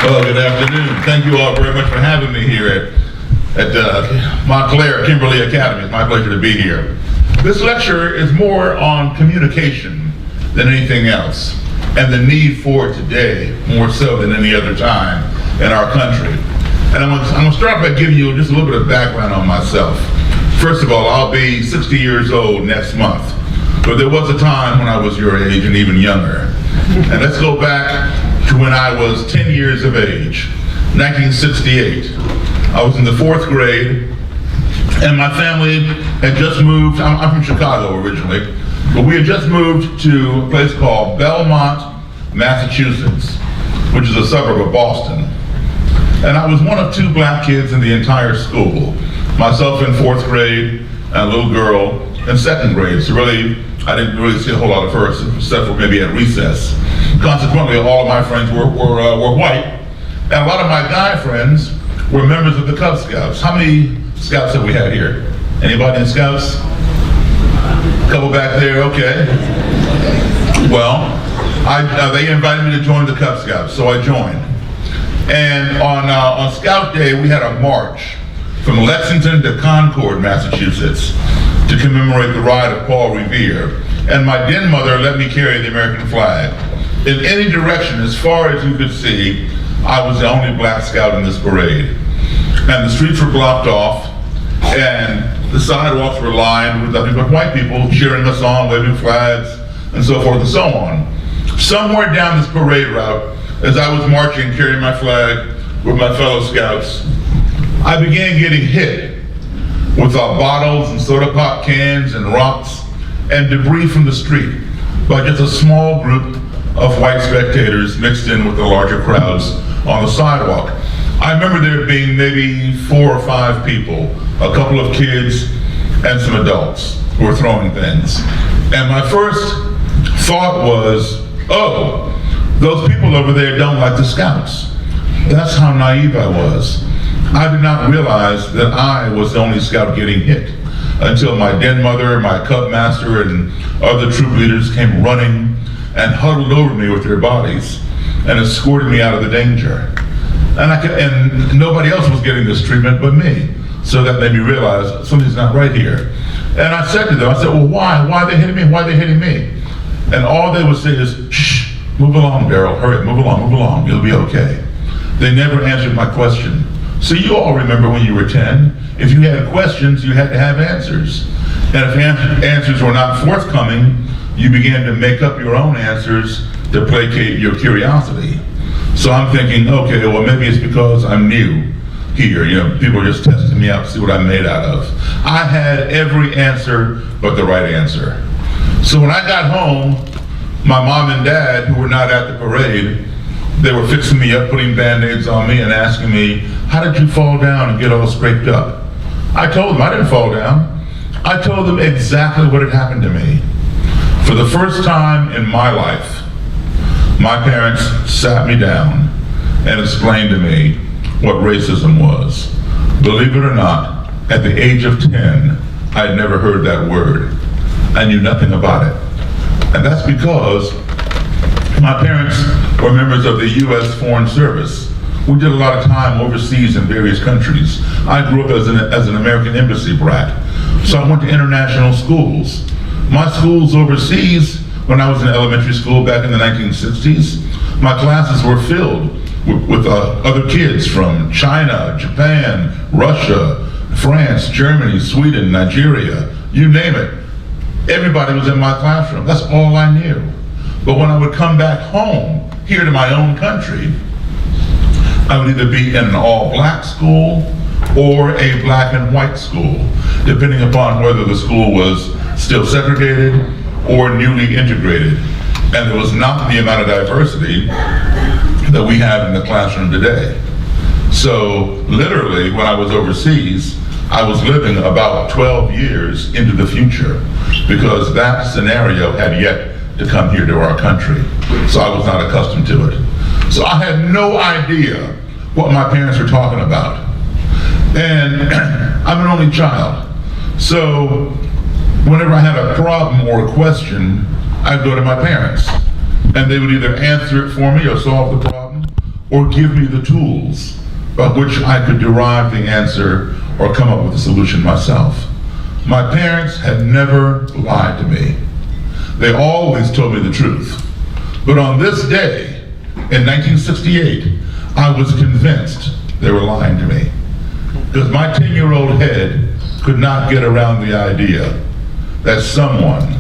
Well, good afternoon. Thank you all very much for having me here at Montclair Kimberly Academy. It's my pleasure to be here. This lecture is more on communication than anything else, and the need for it today more so than any other time in our country. And I'm going to start by giving you just a little bit of background on myself. First of all, I'll be 60 years old next month, but there was a time when I was your age and even younger. And let's go back to when I was 10 years of age, 1968. I was in the 4th grade, and my family had just moved. I'm from Chicago originally, but we had just moved to a place called Belmont, Massachusetts, which is a suburb of Boston. And I was one of 2 black kids in the entire school. Myself in 4th grade, and a little girl in 2nd grade. So really, I didn't really see a whole lot of her, except for maybe at recess. Consequently, all of my friends were white, and a lot of my guy friends were members of the Cub Scouts. How many Scouts have we had here? Anybody in Scouts? A couple back there, okay. Well, they invited me to join the Cub Scouts, so I joined. And on Scout Day, we had a march from Lexington to Concord, Massachusetts, to commemorate the ride of Paul Revere. And my den mother let me carry the American flag. In any direction, as far as you could see, I was the only black scout in this parade. And the streets were blocked off, and the sidewalks were lined with nothing but white people cheering us on, waving flags, and so forth and so on. Somewhere down this parade route, as I was marching, carrying my flag with my fellow scouts, I began getting hit with bottles and soda pop cans and rocks and debris from the street by just a small group of white spectators mixed in with the larger crowds on the sidewalk. I remember there being maybe 4 or 5 people, a couple of kids and some adults who were throwing things. And my first thought was, oh, those people over there don't like the Scouts. That's how naive I was. I did not realize that I was the only scout getting hit until my den mother, my cub master, and other troop leaders came running and huddled over me with their bodies and escorted me out of the danger. And nobody else was getting this treatment but me. So that made me realize something's not right here. And I said to them, I said, well, why? Why are they hitting me? Why are they hitting me? And all they would say is, shh, move along, Daryl, hurry, move along, you'll be okay. They never answered my question. So you all remember when you were 10, if you had questions, you had to have answers. And if answers were not forthcoming, you began to make up your own answers to placate your curiosity. So I'm thinking, okay, well maybe it's because I'm new here. You know, people are just testing me out to see what I'm made out of. I had every answer but the right answer. So when I got home, my mom and dad, who were not at the parade, they were fixing me up, putting Band-Aids on me and asking me, how did you fall down and get all scraped up? I told them I didn't fall down. I told them exactly what had happened to me. For the first time in my life, my parents sat me down and explained to me what racism was. Believe it or not, at the age of 10, I had never heard that word. I knew nothing about it. And that's because my parents were members of the U.S. Foreign Service. We did a lot of time overseas in various countries. I grew up as an American Embassy brat. So I went to international schools. My schools overseas, when I was in elementary school back in the 1960s, my classes were filled with other kids from China, Japan, Russia, France, Germany, Sweden, Nigeria, you name it. Everybody was in my classroom. That's all I knew. But when I would come back home, here to my own country, I would either be in an all-black school or a black and white school, depending upon whether the school was still segregated or newly integrated. And there was not the amount of diversity that we have in the classroom today. So literally, when I was overseas, I was living about 12 years into the future because that scenario had yet to come here to our country. So I was not accustomed to it. So I had no idea what my parents were talking about. And I'm an only child. So whenever I had a problem or a question, I'd go to my parents. And they would either answer it for me or solve the problem, or give me the tools by which I could derive the answer or come up with a solution myself. My parents had never lied to me. They always told me the truth. But on this day, in 1968, I was convinced they were lying to me. Because my 10-year-old head could not get around the idea that someone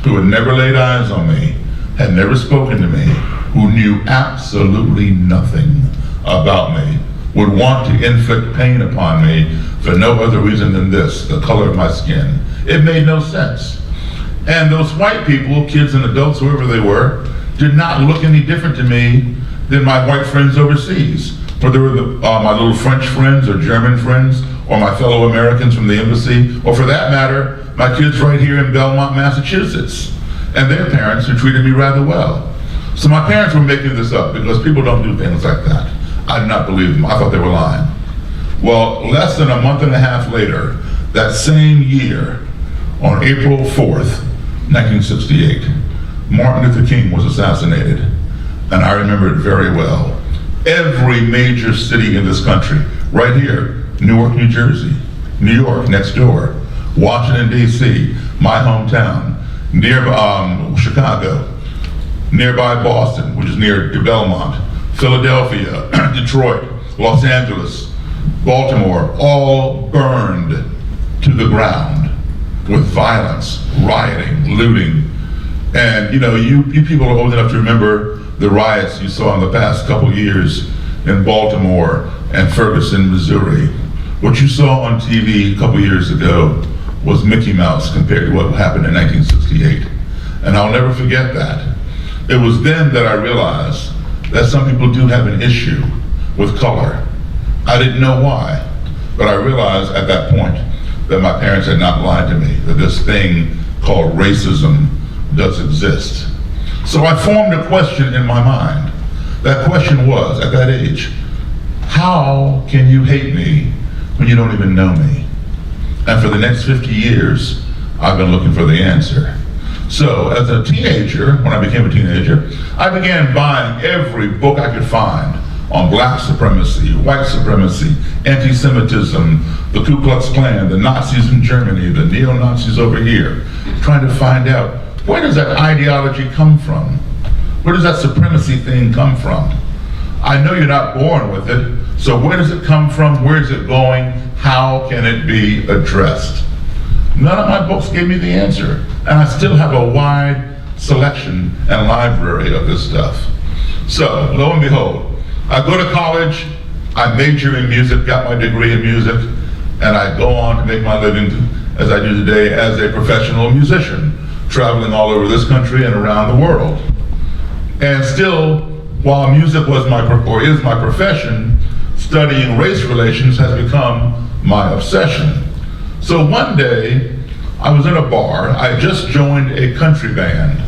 who had never laid eyes on me, had never spoken to me, who knew absolutely nothing about me, would want to inflict pain upon me for no other reason than this, the color of my skin. It made no sense. And those white people, kids and adults, whoever they were, did not look any different to me than my white friends overseas. Whether they were my little French friends or German friends or my fellow Americans from the embassy, or for that matter, my kids right here in Belmont, Massachusetts, and their parents who treated me rather well. So my parents were making this up because people don't do things like that. I did not believe them. I thought they were lying. Well, less than a month and a half later, that same year, on April 4th, 1968, Martin Luther King was assassinated. And I remember it very well. Every major city in this country, right here, Newark, New Jersey, New York, next door, Washington, D.C., my hometown, near Chicago, nearby Boston, which is near Belmont, Philadelphia, Detroit, Los Angeles, Baltimore, all burned to the ground with violence, rioting, looting. And you people are old enough to remember the riots you saw in the past couple years in Baltimore and Ferguson, Missouri. What you saw on TV a couple years ago was Mickey Mouse compared to what happened in 1968. And I'll never forget that. It was then that I realized that some people do have an issue with color. I didn't know why, but I realized at that point that my parents had not lied to me, that this thing called racism does exist. So I formed a question in my mind. That question was, at that age, how can you hate me when you don't even know me? And for the next 50 years, I've been looking for the answer. So as a teenager, when I became a teenager, I began buying every book I could find on black supremacy, white supremacy, anti-Semitism, the Ku Klux Klan, the Nazis in Germany, the neo-Nazis over here, trying to find out, where does that ideology come from? Where does that supremacy thing come from? I know you're not born with it, so where does it come from? Where is it going? How can it be addressed? None of my books gave me the answer, and I still have a wide selection and library of this stuff. So, lo and behold, I go to college, I major in music, got my degree in music, and I go on to make my living, as I do today, as a professional musician, traveling all over this country and around the world. And still, while music was is my profession, studying race relations has become my obsession. So one day, I was in a bar. I had just joined a country band,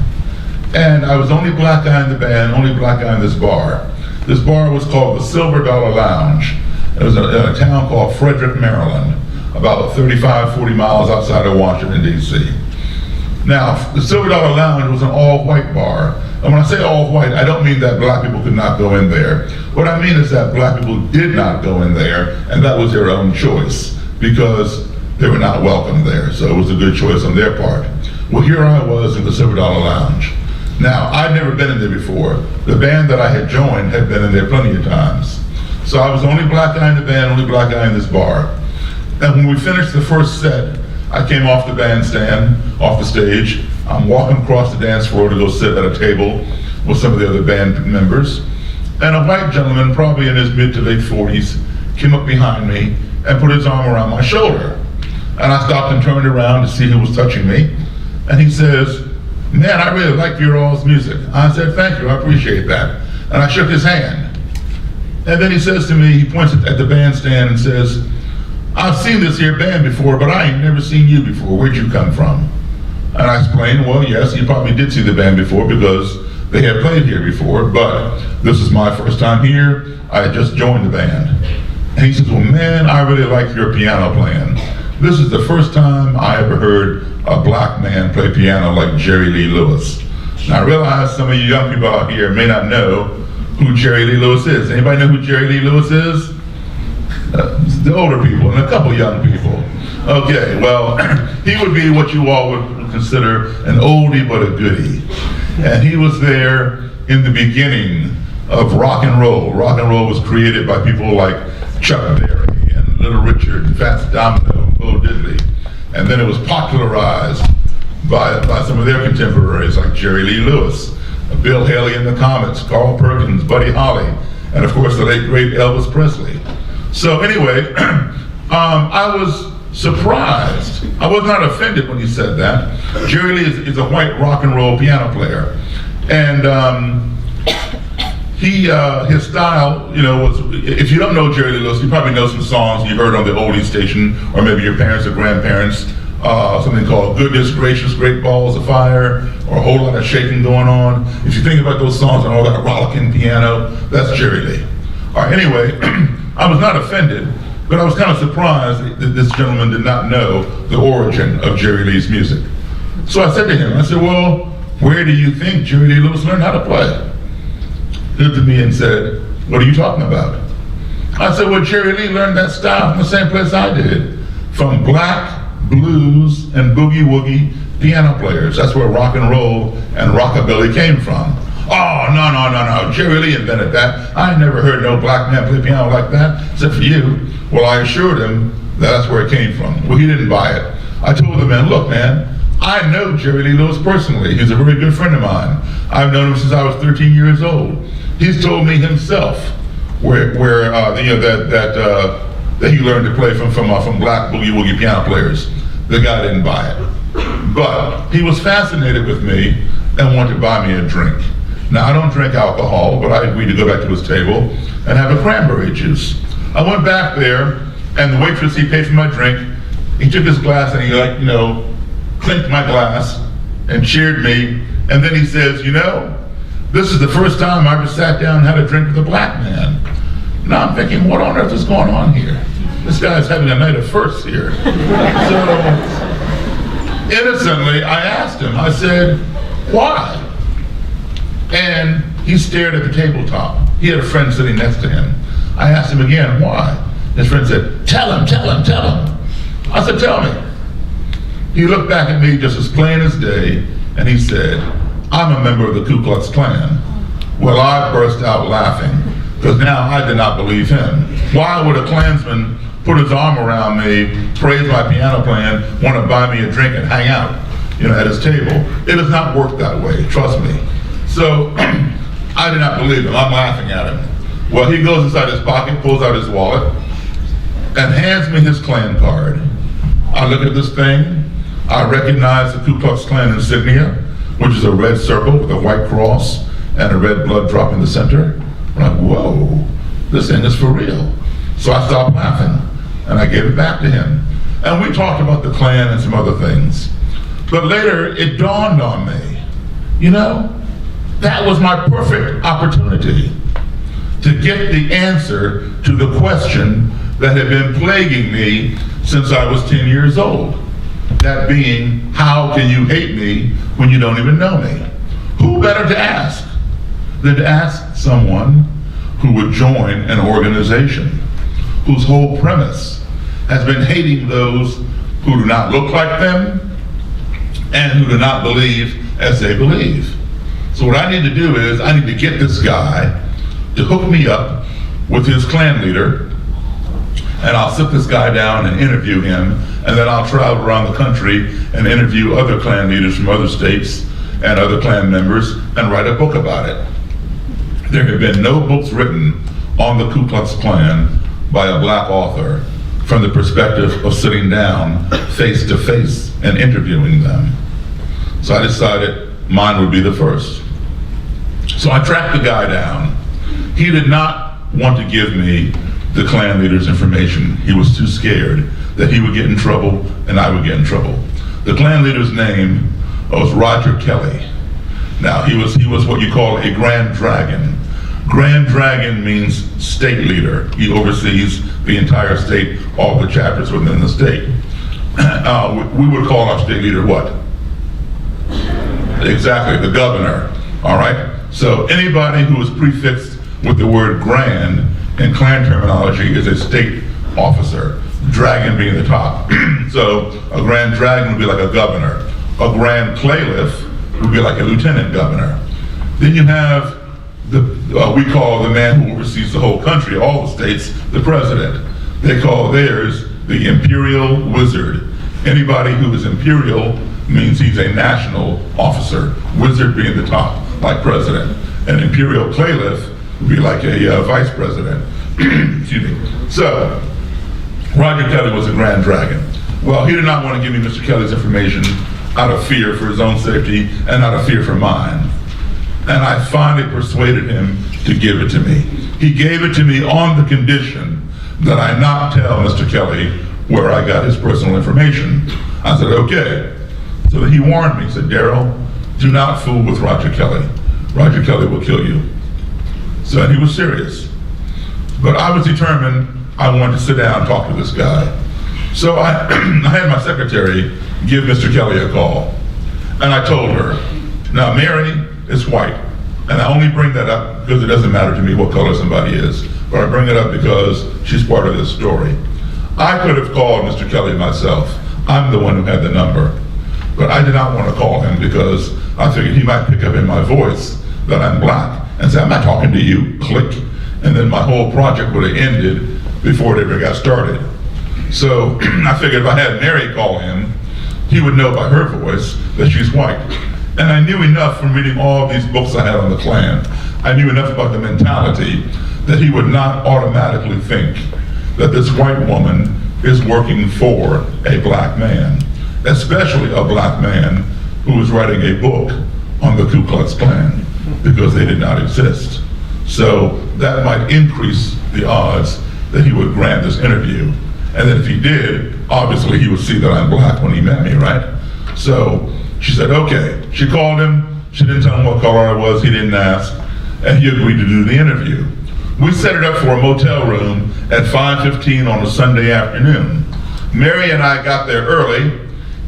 and I was the only black guy in the band, only black guy in this bar. This bar was called the Silver Dollar Lounge. It was in a town called Frederick, Maryland, about 35, 40 miles outside of Washington, D.C. Now, the Silver Dollar Lounge was an all-white bar. And when I say all-white, I don't mean that black people could not go in there. What I mean is that black people did not go in there, and that was their own choice, because they were not welcome there. So it was a good choice on their part. Well, here I was in the Silver Dollar Lounge. Now, I'd never been in there before. The band that I had joined had been in there plenty of times. So I was the only black guy in the band, only black guy in this bar. And when we finished the first set, I came off the bandstand, off the stage. I'm walking across the dance floor to go sit at a table with some of the other band members. And a white gentleman, probably in his mid to late 40s, came up behind me and put his arm around my shoulder. And I stopped and turned around to see who was touching me. And he says, "Man, I really like your all's music." I said, "Thank you, I appreciate that." And I shook his hand. And then he says to me, he points at the bandstand and says, "I've seen this here band before, but I ain't never seen you before. Where'd you come from?" And I explained, well, yes, you probably did see the band before because they had played here before, but this is my first time here. I had just joined the band. And he says, "Well, man, I really like your piano playing. This is the first time I ever heard a black man play piano like Jerry Lee Lewis." And I realize some of you young people out here may not know who Jerry Lee Lewis is. Anybody know who Jerry Lee Lewis is? The older people and a couple young people. Okay, well, he would be what you all would consider an oldie but a goodie. And he was there in the beginning of rock and roll. Rock and roll was created by people like Chuck Berry and Little Richard and Fats Domino and Bo Diddley. And then it was popularized by some of their contemporaries like Jerry Lee Lewis, Bill Haley and the Comets, Carl Perkins, Buddy Holly, and of course the late great Elvis Presley. So anyway, I was surprised. I was not offended when he said that. Jerry Lee is a white rock and roll piano player. And his style, was, if you don't know Jerry Lee Lewis, you probably know some songs you heard on the oldie station, or maybe your parents or grandparents, something called Goodness Gracious, Great Balls of Fire, or A Whole Lot of Shaking Going On. If you think about those songs and all that rollicking piano, that's Jerry Lee. All right, anyway, I was not offended, but I was kind of surprised that this gentleman did not know the origin of Jerry Lee's music. So I said to him, well, where do you think Jerry Lee Lewis learned how to play? He looked at me and said, what are you talking about? I said, well, Jerry Lee learned that style from the same place I did, from black, blues, and boogie-woogie piano players. That's where rock and roll and rockabilly came from. Oh, no, Jerry Lee invented that. I never heard no black man play piano like that, except for you. Well, I assured him that that's where it came from. Well, he didn't buy it. I told the man, look, man, I know Jerry Lee Lewis personally. He's a very good friend of mine. I've known him since I was 13 years old. He's told me himself that he learned to play from black boogie-woogie piano players. The guy didn't buy it. But he was fascinated with me and wanted to buy me a drink. Now, I don't drink alcohol, but I agreed to go back to his table and have a cranberry juice. I went back there, and the waitress, he paid for my drink. He took his glass and he clinked my glass and cheered me. And then he says, this is the first time I ever sat down and had a drink with a black man. Now I'm thinking, what on earth is going on here? This guy's having a night of firsts here. So innocently, I asked him, I said, why? And he stared at the tabletop. He had a friend sitting next to him. I asked him again, why? His friend said, tell him. I said, tell me. He looked back at me just as plain as day, and he said, I'm a member of the Ku Klux Klan. Well, I burst out laughing, because now I did not believe him. Why would a Klansman put his arm around me, praise my piano playing, want to buy me a drink and hang out, at his table? It does not work that way, trust me. So I did not believe him. I'm laughing at him. Well, he goes inside his pocket, pulls out his wallet, and hands me his Klan card. I look at this thing. I recognize the Ku Klux Klan insignia, which is a red circle with a white cross and a red blood drop in the center. I'm like, whoa, this thing is for real. So I stopped laughing, and I gave it back to him. And we talked about the Klan and some other things. But later, it dawned on me, that was my perfect opportunity to get the answer to the question that had been plaguing me since I was 10 years old. That being, how can you hate me when you don't even know me? Who better to ask than to ask someone who would join an organization whose whole premise has been hating those who do not look like them and who do not believe as they believe. So what I need to do is I need to get this guy to hook me up with his Klan leader, and I'll sit this guy down and interview him, and then I'll travel around the country and interview other Klan leaders from other states and other Klan members and write a book about it. There have been no books written on the Ku Klux Klan by a black author from the perspective of sitting down face to face and interviewing them. So I decided mine would be the first. So I tracked the guy down. He did not want to give me the Klan leader's information. He was too scared that he would get in trouble and I would get in trouble. The Klan leader's name was Roger Kelly. Now, he was what you call a Grand Dragon. Grand Dragon means state leader. He oversees the entire state, all the chapters within the state. We would call our state leader what? Exactly, the governor, all right? So anybody who is prefixed with the word grand in Klan terminology is a state officer, dragon being the top. So a grand dragon would be like a governor. A grand caliph would be like a lieutenant governor. Then you have we call the man who oversees the whole country, all the states, the president. They call theirs the imperial wizard. Anybody who is imperial means he's a national officer, wizard being the top, like president. An imperial caliph would be like a vice president. Excuse me. So, Roger Kelly was a grand dragon. Well, he did not want to give me Mr. Kelly's information out of fear for his own safety and out of fear for mine. And I finally persuaded him to give it to me. He gave it to me on the condition that I not tell Mr. Kelly where I got his personal information. I said, okay. So he warned me, he said, Daryl, do not fool with Roger Kelly. Roger Kelly will kill you. So, and he was serious. But I was determined I wanted to sit down and talk to this guy. So I had my secretary give Mr. Kelly a call. And I told her, now Mary is white. And I only bring that up because it doesn't matter to me what color somebody is. But I bring it up because she's part of this story. I could have called Mr. Kelly myself. I'm the one who had the number. But I did not want to call him because I figured he might pick up in my voice that I'm black and say, I'm not talking to you, click. And then my whole project would have ended before it ever got started. So I figured if I had Mary call him, he would know by her voice that she's white. And I knew enough from reading all these books I had on the Klan. I knew enough about the mentality that he would not automatically think that this white woman is working for a black man, especially a black man who is writing a book on the Ku Klux Klan, because they did not exist. So that might increase the odds that he would grant this interview. And then if he did, obviously he would see that I'm black when he met me, right? So she said, okay. She called him, she didn't tell him what color I was, he didn't ask, and he agreed to do the interview. We set it up for a motel room at 5:15 on a Sunday afternoon. Mary and I got there early,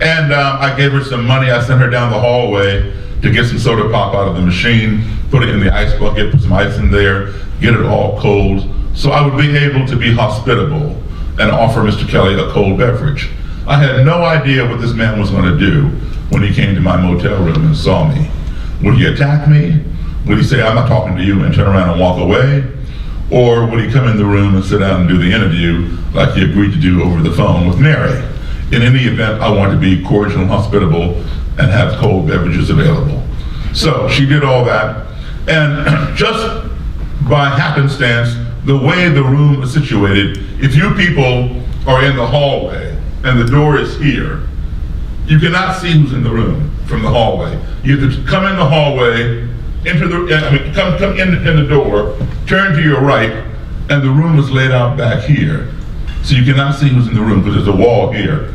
and I gave her some money. I sent her down the hallway to get some soda pop out of the machine, put it in the ice bucket, put some ice in there, get it all cold, so I would be able to be hospitable and offer Mr. Kelly a cold beverage. I had no idea what this man was going to do when he came to my motel room and saw me. Would he attack me? Would he say, I'm not talking to you, and turn around and walk away? Or would he come in the room and sit down and do the interview like he agreed to do over the phone with Mary? In any event, I wanted to be cordial and hospitable and have cold beverages available. So she did all that, and just by happenstance, the way the room is situated, if you people are in the hallway and the door is here, you cannot see who's in the room from the hallway. You have to come in the hallway, come in the door, turn to your right, and the room is laid out back here. So you cannot see who's in the room because there's a wall here.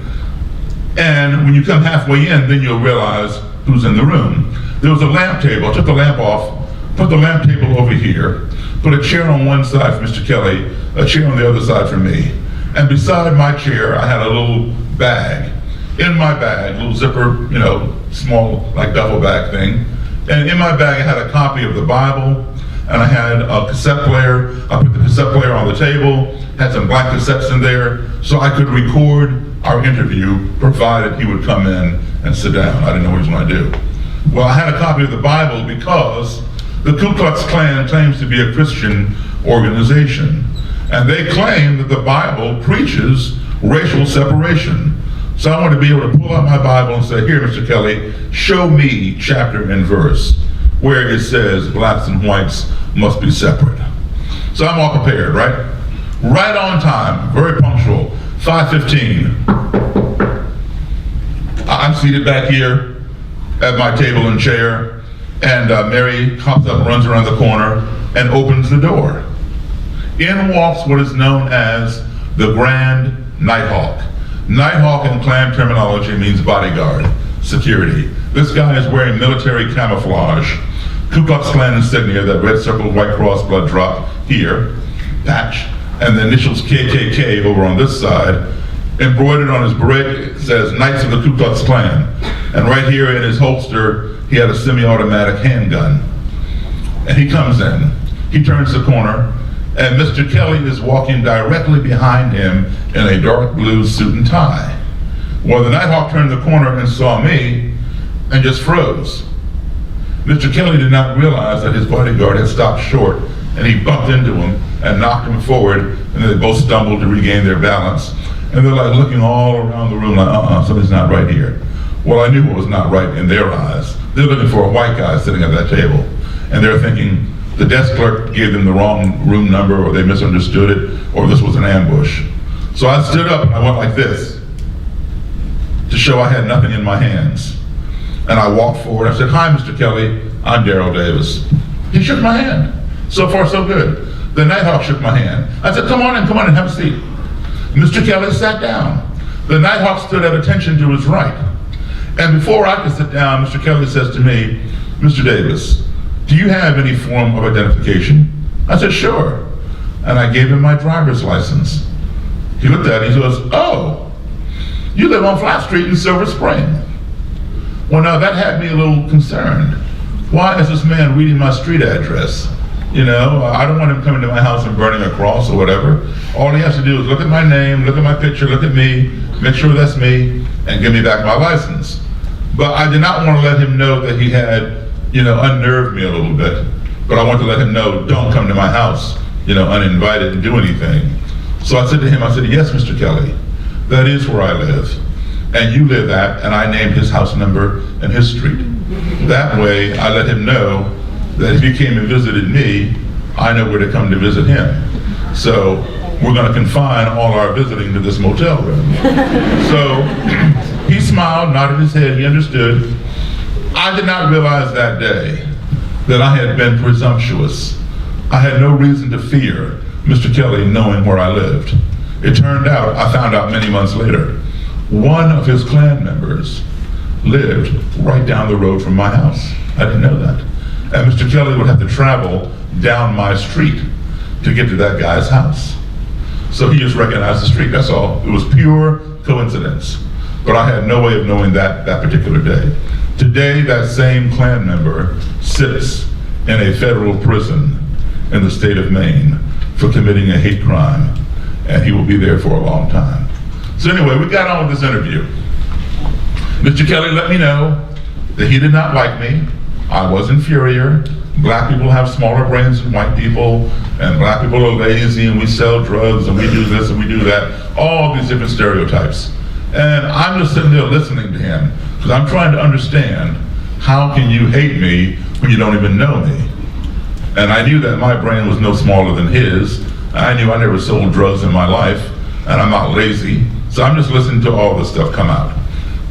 And when you come halfway in, then you'll realize who's in the room. There was a lamp table. I took the lamp off, put the lamp table over here, put a chair on one side for Mr. Kelly, a chair on the other side for me. And beside my chair, I had a little bag. In my bag, little zipper, small, like duffel bag thing. And in my bag, I had a copy of the Bible, and I had a cassette player. I put the cassette player on the table, had some black cassettes in there, so I could record our interview, provided he would come in and sit down. I didn't know what he was going to do. Well, I had a copy of the Bible because the Ku Klux Klan claims to be a Christian organization, and they claim that the Bible preaches racial separation. So I wanted to be able to pull out my Bible and say, here, Mr. Kelly, show me chapter and verse where it says blacks and whites must be separate. So I'm all prepared, right? Right on time, very punctual, 5:15. I'm seated back here at my table and chair, and Mary hops up, runs around the corner, and opens the door. In walks what is known as the Grand Nighthawk. Nighthawk in Klan terminology means bodyguard, security. This guy is wearing military camouflage, Ku Klux Klan insignia, that red circle, white cross, blood drop here, patch, and the initials KKK over on this side. Embroidered on his beret says Knights of the Ku Klux Klan. And right here in his holster, he had a semi-automatic handgun. And he comes in. He turns the corner, and Mr. Kelly is walking directly behind him in a dark blue suit and tie. Well, the Nighthawk turned the corner and saw me and just froze. Mr. Kelly did not realize that his bodyguard had stopped short, and he bumped into him and knocked him forward, and they both stumbled to regain their balance. And they're like looking all around the room like, something's not right here. Well, I knew what was not right in their eyes. They're looking for a white guy sitting at that table, and they're thinking the desk clerk gave them the wrong room number, or they misunderstood it, or this was an ambush. So I stood up and I went like this to show I had nothing in my hands. And I walked forward. I said, "Hi, Mr. Kelly, I'm Daryl Davis." He shook my hand. So far, so good. The Nighthawk shook my hand. I said, come on in, have a seat." Mr. Kelly sat down. The Nighthawk stood at attention to his right. And before I could sit down, Mr. Kelly says to me, "Mr. Davis, do you have any form of identification?" I said, "Sure." And I gave him my driver's license. He looked at it, he goes, "Oh, you live on Flat Street in Silver Spring." Well, now that had me a little concerned. Why is this man reading my street address? You know, I don't want him coming to my house and burning a cross or whatever. All he has to do is look at my name, look at my picture, look at me, make sure that's me, and give me back my license. But I did not want to let him know that he had, unnerved me a little bit. But I wanted to let him know, don't come to my house, uninvited and do anything. So I said to him, "Yes, Mr. Kelly, that is where I live. And you live at," and I named his house number and his street. That way, I let him know that if he came and visited me, I know where to come to visit him. So we're going to confine all our visiting to this motel room. So he smiled, nodded his head, he understood. I did not realize that day that I had been presumptuous. I had no reason to fear Mr. Kelly knowing where I lived. It turned out, I found out many months later, one of his Klan members lived right down the road from my house. I didn't know that. And Mr. Kelly would have to travel down my street to get to that guy's house. So he just recognized the street, that's all. It was pure coincidence. But I had no way of knowing that particular day. Today, that same Klan member sits in a federal prison in the state of Maine for committing a hate crime, and he will be there for a long time. So anyway, we got on with this interview. Mr. Kelly let me know that he did not like me. I was inferior. Black people have smaller brains than white people, and black people are lazy, and we sell drugs, and we do this, and we do that. All these different stereotypes. And I'm just sitting there listening to him, because I'm trying to understand, how can you hate me when you don't even know me? And I knew that my brain was no smaller than his. I knew I never sold drugs in my life, and I'm not lazy. So I'm just listening to all this stuff come out.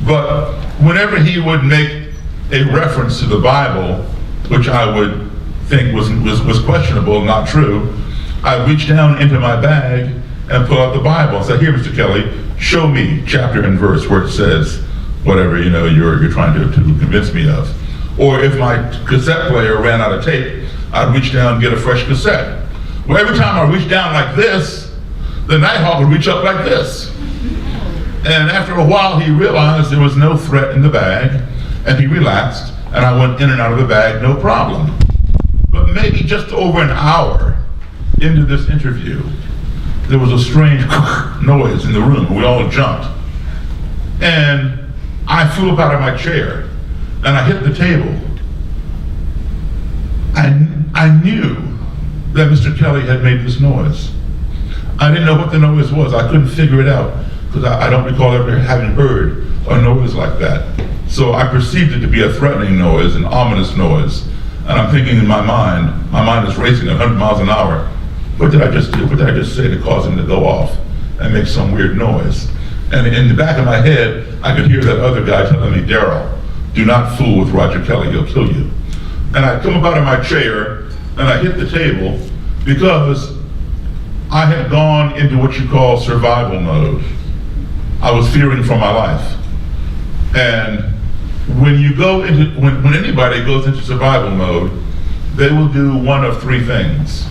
But whenever he would make a reference to the Bible, which I would think was questionable, not true, I reached down into my bag and pull out the Bible and say, "Here, Mr. Kelly, show me chapter and verse where it says whatever you're trying to convince me of." Or if my cassette player ran out of tape, I'd reach down and get a fresh cassette. Well, every time I reached down like this, the Nighthawk would reach up like this. And after a while, he realized there was no threat in the bag, and he relaxed, and I went in and out of the bag, no problem. But maybe just over an hour into this interview, there was a strange noise in the room, and we all jumped. And I flew up out of my chair, and I hit the table. I knew that Mr. Kelly had made this noise. I didn't know what the noise was. I couldn't figure it out, because I don't recall ever having heard a noise like that. So I perceived it to be a threatening noise, an ominous noise. And I'm thinking in my mind is racing at 100 miles an hour. What did I just do? What did I just say to cause him to go off and make some weird noise? And in the back of my head, I could hear that other guy telling me, "Daryl, do not fool with Roger Kelly, he'll kill you." And I come up out of my chair and I hit the table because I had gone into what you call survival mode. I was fearing for my life. And when you go into, when anybody goes into survival mode, they will do one of three things.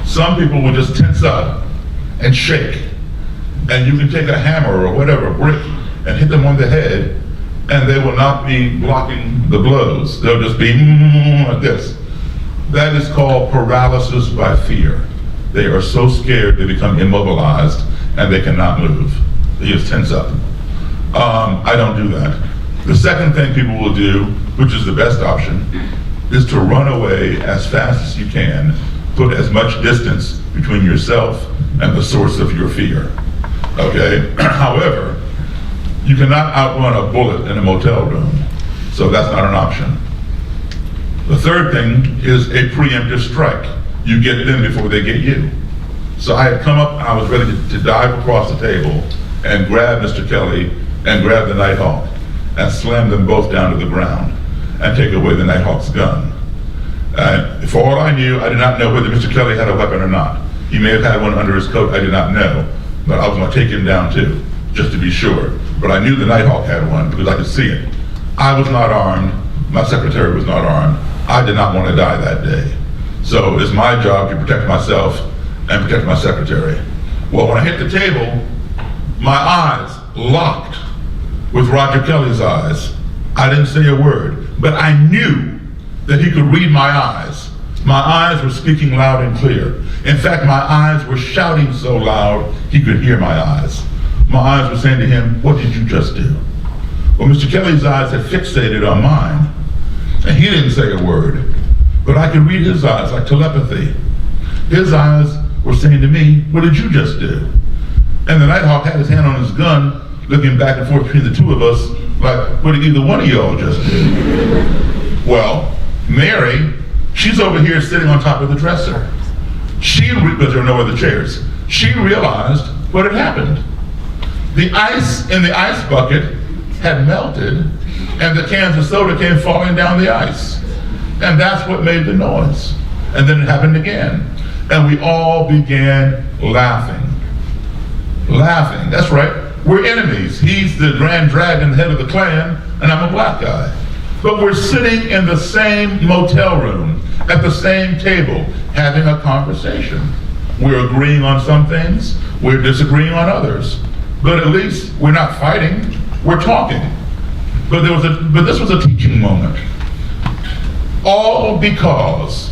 Some people will just tense up and shake. And you can take a hammer or whatever, brick, and hit them on the head, and they will not be blocking the blows. They'll just be like this. That is called paralysis by fear. They are so scared they become immobilized and they cannot move. They just tense up. I don't do that. The second thing people will do, which is the best option, is to run away as fast as you can, put as much distance between yourself and the source of your fear. Okay? However, you cannot outrun a bullet in a motel room, so that's not an option. The third thing is a preemptive strike. You get them before they get you. So I had come up, I was ready to dive across the table and grab Mr. Kelly and grab the Nighthawk and slam them both down to the ground and take away the Nighthawk's gun. For all I knew, I did not know whether Mr. Kelly had a weapon or not. He may have had one under his coat, I did not know. But I was going to take him down too, just to be sure. But I knew the Nighthawk had one because I could see it. I was not armed, my secretary was not armed. I did not want to die that day. So it's my job to protect myself and protect my secretary. Well, when I hit the table, my eyes locked with Roger Kelly's eyes. I didn't say a word, but I knew that he could read my eyes. My eyes were speaking loud and clear. In fact, my eyes were shouting so loud he could hear my eyes. My eyes were saying to him, "What did you just do?" Well, Mr. Kelly's eyes had fixated on mine, and he didn't say a word, but I could read his eyes like telepathy. His eyes were saying to me, "What did you just do?" And the Nighthawk had his hand on his gun, looking back and forth between the two of us, like, "What did either one of y'all just do?" Well, Mary, she's over here sitting on top of the dresser. Because there were no other chairs. She realized what had happened. The ice in the ice bucket had melted, and the cans of soda came falling down the ice. And that's what made the noise. And then it happened again. And we all began laughing. Laughing, that's right. We're enemies. He's the Grand Dragon, the head of the Klan, and I'm a black guy. But we're sitting in the same motel room, at the same table, having a conversation. We're agreeing on some things, we're disagreeing on others. But at least we're not fighting, we're talking. But this was a teaching moment. All because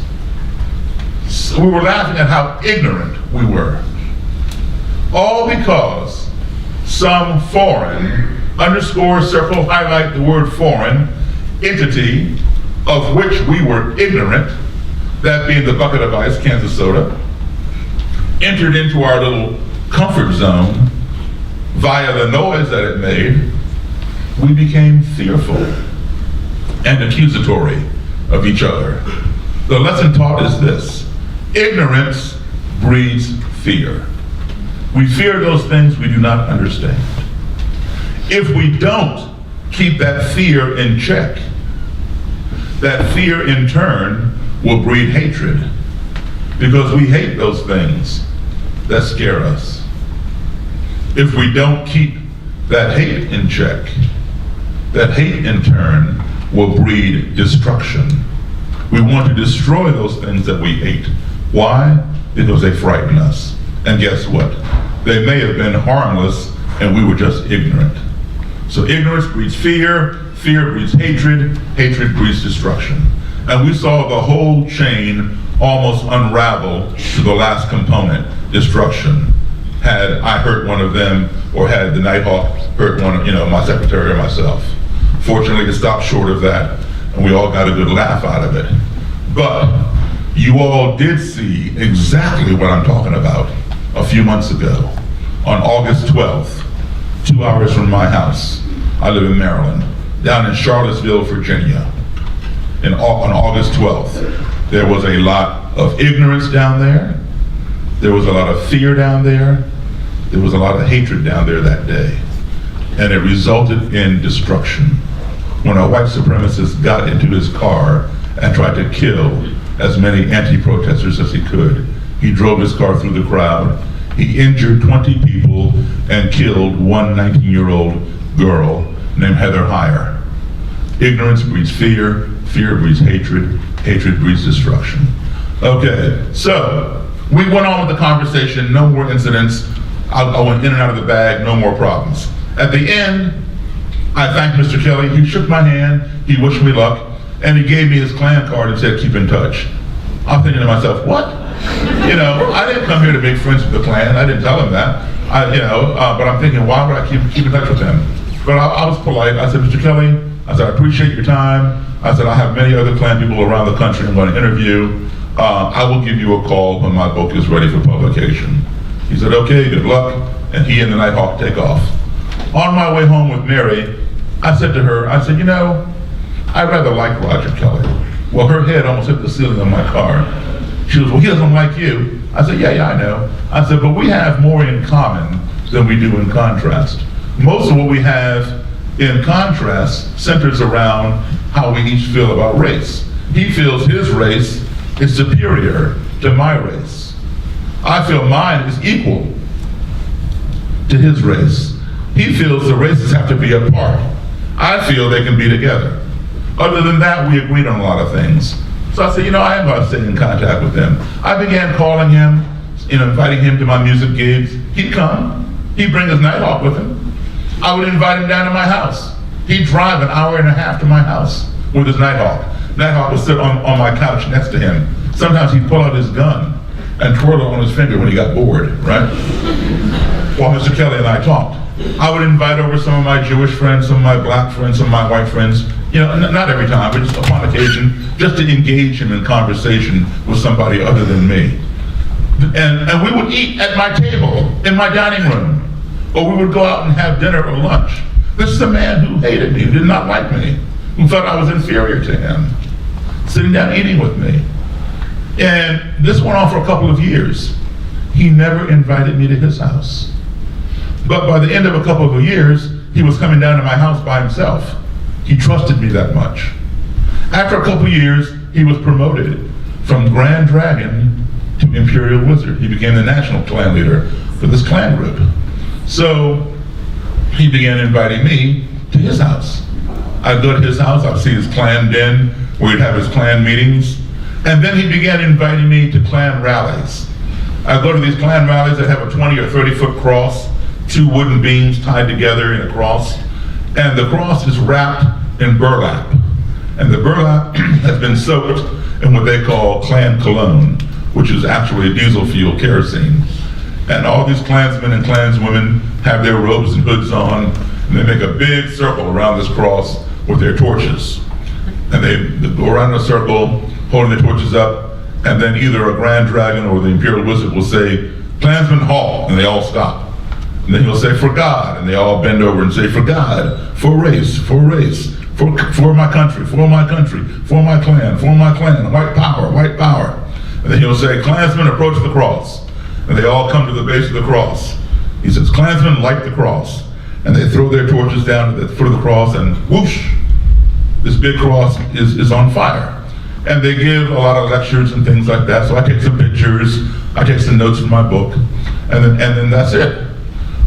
we were laughing at how ignorant we were. All because some foreign, underscore, circle, highlight the word foreign, entity of which we were ignorant, that being the bucket of ice, cans of soda, entered into our little comfort zone via the noise that it made. We became fearful and accusatory of each other. The lesson taught is this: ignorance breeds fear. We fear those things we do not understand. If we don't keep that fear in check, that fear in turn will breed hatred, because we hate those things that scare us. If we don't keep that hate in check, that hate in turn will breed destruction. We want to destroy those things that we hate. Why? Because they frighten us. And guess what? They may have been harmless and we were just ignorant. So ignorance breeds fear, fear breeds hatred, hatred breeds destruction. And we saw the whole chain almost unravel to the last component, destruction. Had I hurt one of them, or had the Nighthawk hurt one of, my secretary or myself. Fortunately, it stopped short of that, and we all got a good laugh out of it. But you all did see exactly what I'm talking about a few months ago, on August 12th, 2 hours from my house. I live in Maryland, down in Charlottesville, Virginia. On August 12th, there was a lot of ignorance down there. There was a lot of fear down there. There was a lot of hatred down there that day. And it resulted in destruction. When a white supremacist got into his car and tried to kill as many anti-protesters as he could, he drove his car through the crowd. He injured 20 people and killed one 19-year-old girl named Heather Heyer. Ignorance breeds fear, fear breeds hatred, hatred breeds destruction. Okay, so we went on with the conversation, no more incidents. I went in and out of the bag, no more problems. At the end, I thanked Mr. Kelly. He shook my hand, he wished me luck, and he gave me his Klan card and said, keep in touch. I'm thinking to myself, what? You know, I didn't come here to make friends with the Klan. I didn't tell him that. But I'm thinking, why would I keep in touch with him? But I was polite. I said, Mr. Kelly, I said, I appreciate your time. I said, I have many other Klan people around the country I'm going to interview. I will give you a call when my book is ready for publication. He said, okay, good luck. And he and the Nighthawk take off. On my way home with Mary, I said to her, I said, you know, I rather like Roger Kelly. Well, her head almost hit the ceiling of my car. She goes, well, he doesn't like you. I said, yeah, I know. I said, but we have more in common than we do in contrast. Most of what we have in contrast centers around how we each feel about race. He feels his race is superior to my race. I feel mine is equal to his race. He feels the races have to be apart. I feel they can be together. Other than that, we agreed on a lot of things. So I said, you know, I am going to stay in contact with him. I began calling him, inviting him to my music gigs. He'd come. He'd bring his Nighthawk with him. I would invite him down to my house. He'd drive an hour and a half to my house with his Nighthawk. Nighthawk would sit on my couch next to him. Sometimes he'd pull out his gun and twirl it on his finger when he got bored, right? While Mr. Kelly and I talked. I would invite over some of my Jewish friends, some of my black friends, some of my white friends. You know, not every time, but just upon occasion, just to engage him in conversation with somebody other than me. And we would eat at my table, in my dining room, or we would go out and have dinner or lunch. This is a man who hated me, who did not like me, who thought I was inferior to him, sitting down eating with me. And this went on for a couple of years. He never invited me to his house. But by the end of a couple of years, he was coming down to my house by himself. He trusted me that much. After a couple of years, he was promoted from Grand Dragon to Imperial Wizard. He became the national Klan leader for this Klan group. So he began inviting me to his house. I'd go to his house, I'd see his Klan den, where he'd have his Klan meetings. And then he began inviting me to Klan rallies. I'd go to these Klan rallies that have a 20 or 30-foot cross, 2 wooden beams tied together in a cross. And the cross is wrapped in burlap. And the burlap has been soaked in what they call Klan cologne, which is actually diesel fuel kerosene. And all these Klansmen and Klanswomen have their robes and hoods on, and they make a big circle around this cross with their torches. And they go around in a circle, holding their torches up, and then either a Grand Dragon or the Imperial Wizard will say, Klansmen halt, and they all stop. And then he'll say, for God, and they all bend over and say, for God, for race, for my country, for my country, for my Klan, white power, white power. And then he'll say, Klansmen approach the cross. And they all come to the base of the cross. He says, Klansmen light the cross. And they throw their torches down at the foot of the cross, and whoosh, this big cross is on fire. And they give a lot of lectures and things like that. So I take some pictures, I take some notes from my book, and then that's it.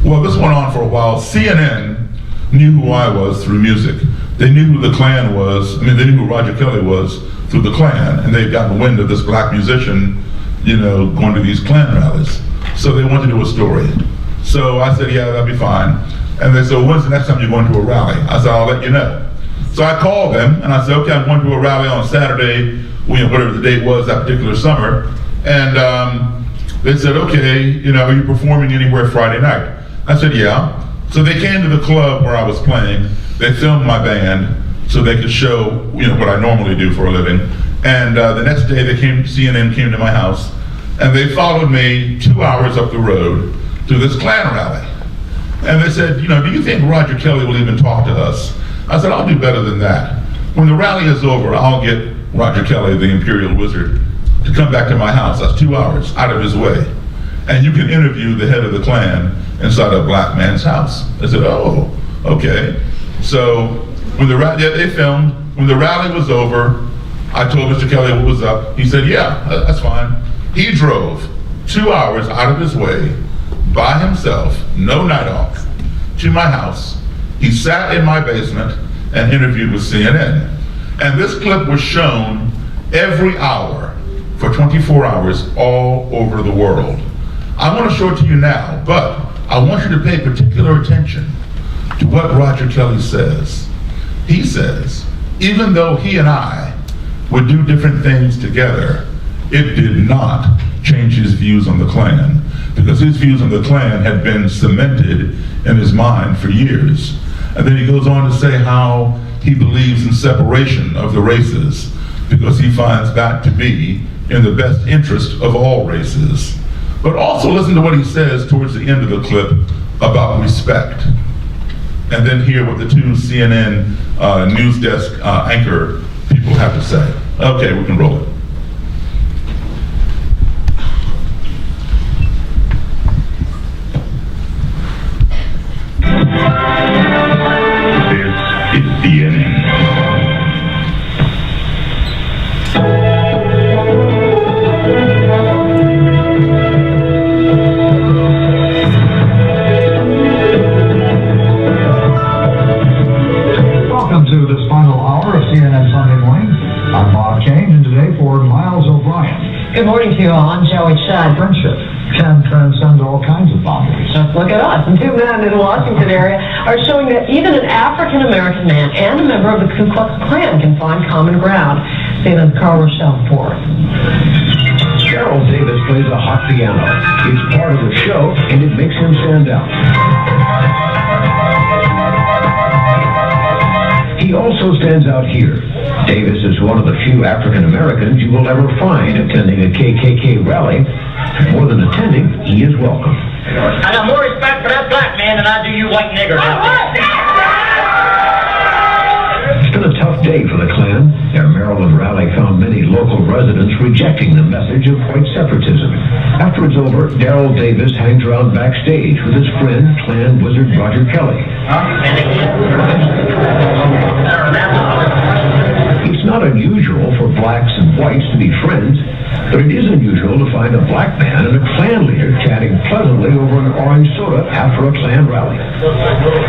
Well, this went on for a while. CNN knew who I was through music. They knew who the Klan was. They knew who Roger Kelly was through the Klan, and they'd gotten wind of this black musician, going to these Klan rallies. So they wanted to do a story. So I said, yeah, that'd be fine. And they said, well, when's the next time you're going to a rally? I said, I'll let you know. So I called them, and I said, okay, I'm going to a rally on Saturday, whatever the date was that particular summer. And they said, okay, are you performing anywhere Friday night? I said, yeah. So they came to the club where I was playing. They filmed my band so they could show, what I normally do for a living. And the next day CNN came to my house, and they followed me 2 hours up the road to this Klan rally. And they said, do you think Roger Kelly will even talk to us? I said, I'll do better than that. When the rally is over, I'll get Roger Kelly, the Imperial Wizard, to come back to my house. That's 2 hours out of his way. And you can interview the head of the Klan inside a black man's house. I said, oh, okay. So when they filmed, when the rally was over, I told Mr. Kelly what was up. He said, yeah, that's fine. He drove 2 hours out of his way by himself, no Nighthawk, to my house. He sat in my basement and interviewed with CNN. And this clip was shown every hour for 24 hours all over the world. I want to show it to you now, but I want you to pay particular attention to what Roger Kelly says. He says, even though he and I would do different things together, it did not change his views on the Klan, because his views on the Klan had been cemented in his mind for years. And then he goes on to say how he believes in separation of the races, because he finds that to be in the best interest of all races. But also listen to what he says towards the end of the clip about respect. And then hear what the two CNN news desk anchor people have to say. Okay, we can roll it. This is CNN. Welcome to this final hour of CNN Sunday Morning. I'm Bob Kane, and today for Miles O'Brien. Good morning to you all. I'm Joey Shad. Friendship can transcend all kinds of boundaries. Just look at us. And two men in the Washington area are showing that even an African-American man and a member of the Ku Klux Klan can find common ground. CNN's Carl Rochelle reports. Daryl Davis plays a hot piano. It's part of the show, and it makes him stand out. He also stands out here. Davis is one of the few African Americans you will ever find attending a KKK rally. More than attending, he is welcome. I got more respect for that black man than I do you white niggers out there. It's been a tough day for the Klan. Their Maryland rally found many local residents rejecting the message of white separatism. After it's over, Daryl Davis hangs around backstage with his friend, Klan wizard Roger Kelly. It's not unusual for blacks and whites to be friends, but it is unusual to find a black man and a Klan leader chatting pleasantly over an orange soda after a Klan rally.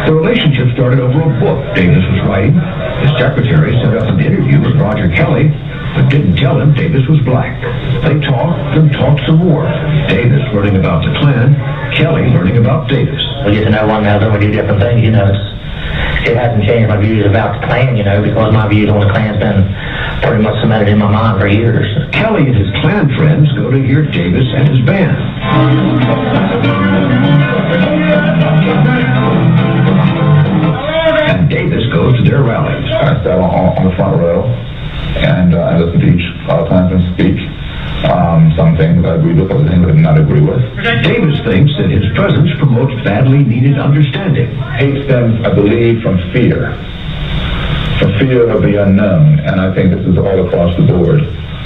The relationship started over a book Davis was writing. His secretary set up an interview with Roger Kelly, but didn't tell him Davis was black. They talked and talked some more. Davis learning about the Klan, Kelly learning about Davis. We get to know one another, we do different things, you know. It hasn't changed my views about the Klan, you know, because my views on the Klan's been pretty much cemented in my mind for years. Kelly and his Klan friends go to hear Davis and his band. And Davis goes to their rallies. I sat on the front row, and I listened to each Klansman speak. Some things I agree with, other things I did not agree with. Davis thinks that his presence promotes badly needed understanding. Hate stems, I believe, from fear of the unknown, and I think this is all across the board,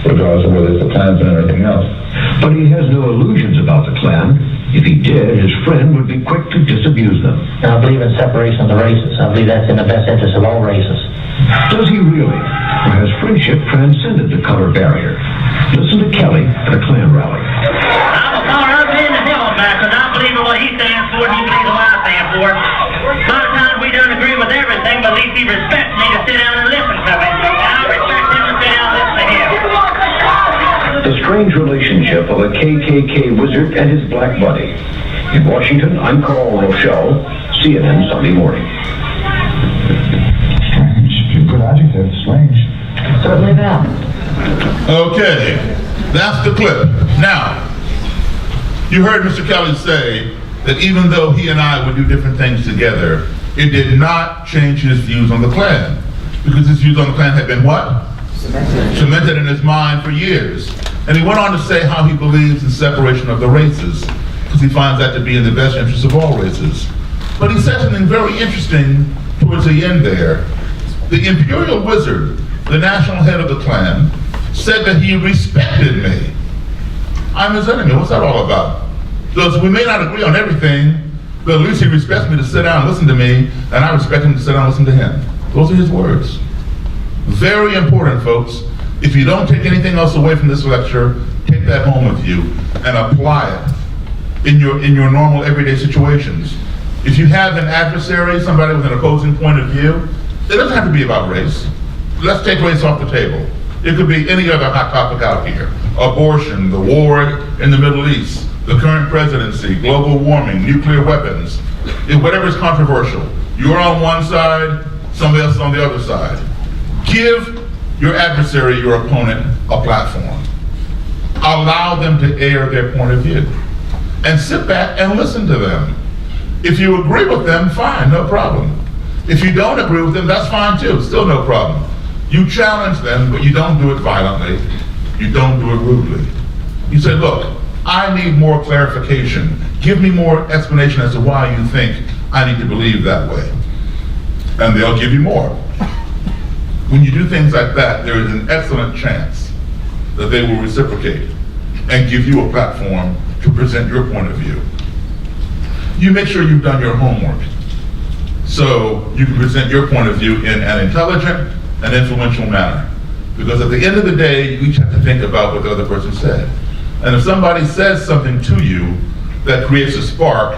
regardless of whether it's the Klansmen or anything else. But he has no illusions about the Klan. If he did, his friend would be quick to disabuse them. I believe in separation of the races. I believe that's in the best interest of all races. Does he really? Or has friendship transcended the color barrier? Listen to Kelly at a Klan rally. I'm a far ugly in the hell, man, because I believe in what he stands for and he believes in what I stand for. A lot of times we don't agree with everything, but at least he respects me to sit down and listen to me. And I respect him to sit down and listen to him. The strange relationship of a KKK wizard and his black buddy. In Washington, I'm Carl Rochelle, CNN Sunday Morning. Strange. Good adjective, strange. Certainly that. Okay, that's the clip. Now, you heard Mr. Kelly say that even though he and I would do different things together, it did not change his views on the Klan. Because his views on the Klan had been what? Cemented in his mind for years. And he went on to say how he believes in separation of the races, because he finds that to be in the best interest of all races. But he said something very interesting towards the end there. The imperial wizard, the national head of the Klan, said that he respected me. I'm his enemy. What's that all about? Because we may not agree on everything, but at least he respects me to sit down and listen to me, and I respect him to sit down and listen to him. Those are his words. Very important, folks. If you don't take anything else away from this lecture, take that home with you and apply it in your normal everyday situations. If you have an adversary, somebody with an opposing point of view, it doesn't have to be about race. Let's take race off the table. It could be any other hot topic out here. Abortion, the war in the Middle East, the current presidency, global warming, nuclear weapons, whatever is controversial. You're on one side, somebody else is on the other side. Give your adversary, your opponent, a platform. Allow them to air their point of view. And sit back and listen to them. If you agree with them, fine, no problem. If you don't agree with them, that's fine too, still no problem. You challenge them, but you don't do it violently. You don't do it rudely. You say, look, I need more clarification. Give me more explanation as to why you think I need to believe that way. And they'll give you more. When you do things like that, there is an excellent chance that they will reciprocate and give you a platform to present your point of view. You make sure you've done your homework so you can present your point of view in an intelligent and influential manner. Because at the end of the day, you each have to think about what the other person said. And if somebody says something to you that creates a spark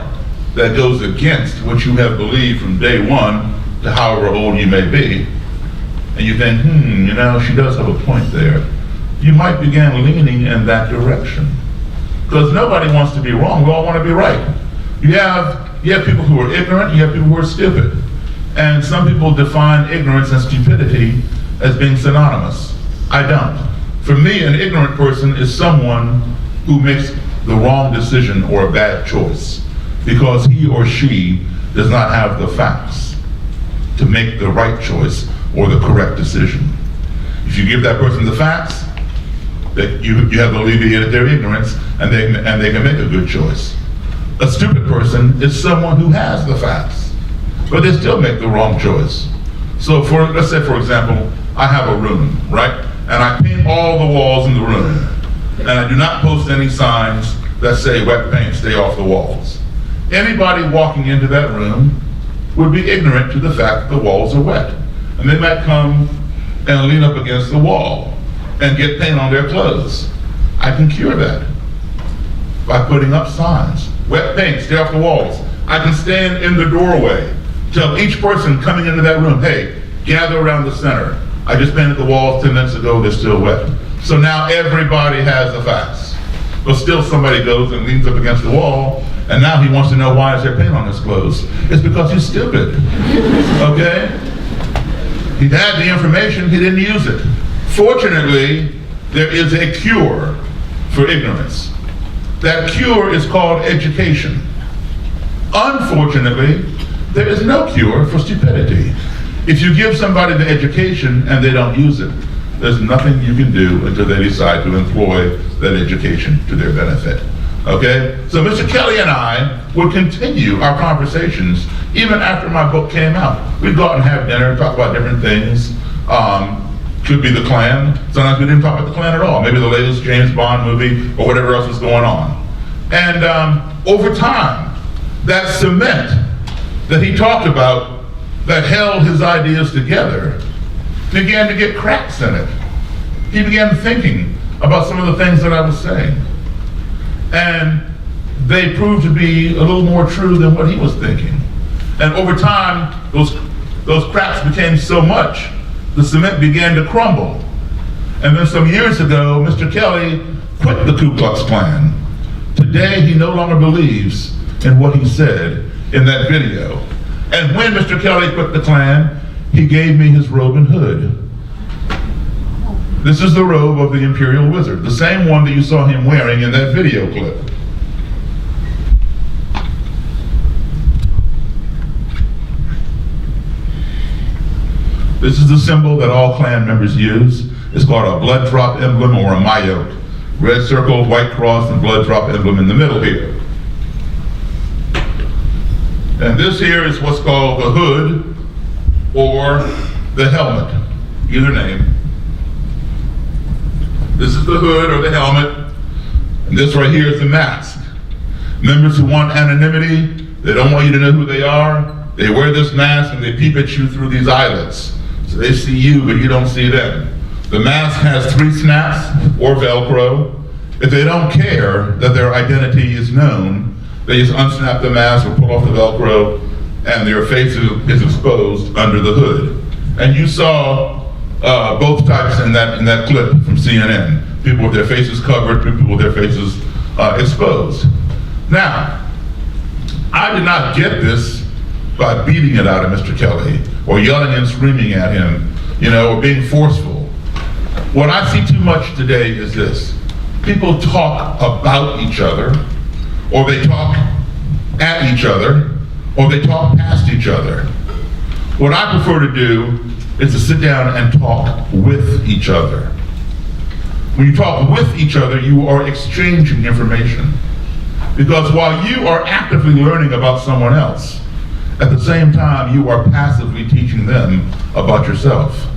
that goes against what you have believed from day one to however old you may be, and you think, she does have a point there, you might begin leaning in that direction. Because nobody wants to be wrong, we all want to be right. You have people who are ignorant, you have people who are stupid. And some people define ignorance and stupidity as being synonymous. I don't. For me, an ignorant person is someone who makes the wrong decision or a bad choice because he or she does not have the facts to make the right choice or the correct decision. If you give that person the facts, that you have alleviated their ignorance and they can make a good choice. A stupid person is someone who has the facts, but they still make the wrong choice. So let's say, for example, I have a room, right? And I paint all the walls in the room. And I do not post any signs that say wet paint, stay off the walls. Anybody walking into that room would be ignorant to the fact that the walls are wet. And they might come and lean up against the wall and get paint on their clothes. I can cure that by putting up signs. Wet paint, stay off the walls. I can stand in the doorway, tell each person coming into that room, hey, gather around the center. I just painted the walls 10 minutes ago, they're still wet. So now everybody has the facts. But still somebody goes and leans up against the wall, and now he wants to know why is there paint on his clothes. It's because he's stupid, okay? He had the information, he didn't use it. Fortunately, there is a cure for ignorance. That cure is called education. Unfortunately, there is no cure for stupidity. If you give somebody the education and they don't use it, there's nothing you can do until they decide to employ that education to their benefit. Okay? So Mr. Kelly and I would continue our conversations even after my book came out. We'd go out and have dinner, talk about different things. Could be the Klan. Sometimes we didn't talk about the Klan at all. Maybe the latest James Bond movie or whatever else was going on. And over time, that cement that he talked about that held his ideas together began to get cracks in it. He began thinking about some of the things that I was saying. And they proved to be a little more true than what he was thinking. And over time, those cracks became so much, the cement began to crumble. And then some years ago, Mr. Kelly quit the Ku Klux Klan. Today, he no longer believes in what he said in that video. And when Mr. Kelly quit the Klan, he gave me his robe and hood. This is the robe of the Imperial Wizard, the same one that you saw him wearing in that video clip. This is the symbol that all Klan members use. It's called a blood drop emblem or a maillot. Red circle, white cross, and blood drop emblem in the middle here. And this here is what's called the hood or the helmet, either name. This is the hood or the helmet, and this right here is the mask. Members who want anonymity, they don't want you to know who they are, they wear this mask and they peep at you through these eyelets. So they see you, but you don't see them. The mask has 3 snaps or Velcro. If they don't care that their identity is known, they just unsnap the mask or pull off the Velcro and their face is exposed under the hood. And you saw both types in that clip from CNN. People with their faces covered, people with their faces exposed. Now, I did not get this by beating it out of Mr. Kelly or yelling and screaming at him, or being forceful. What I see too much today is this. people talk about each other, or they talk at each other, or they talk past each other. What I prefer to do is to sit down and talk with each other. When you talk with each other, you are exchanging information. Because while you are actively learning about someone else, at the same time, you are passively teaching them about yourself.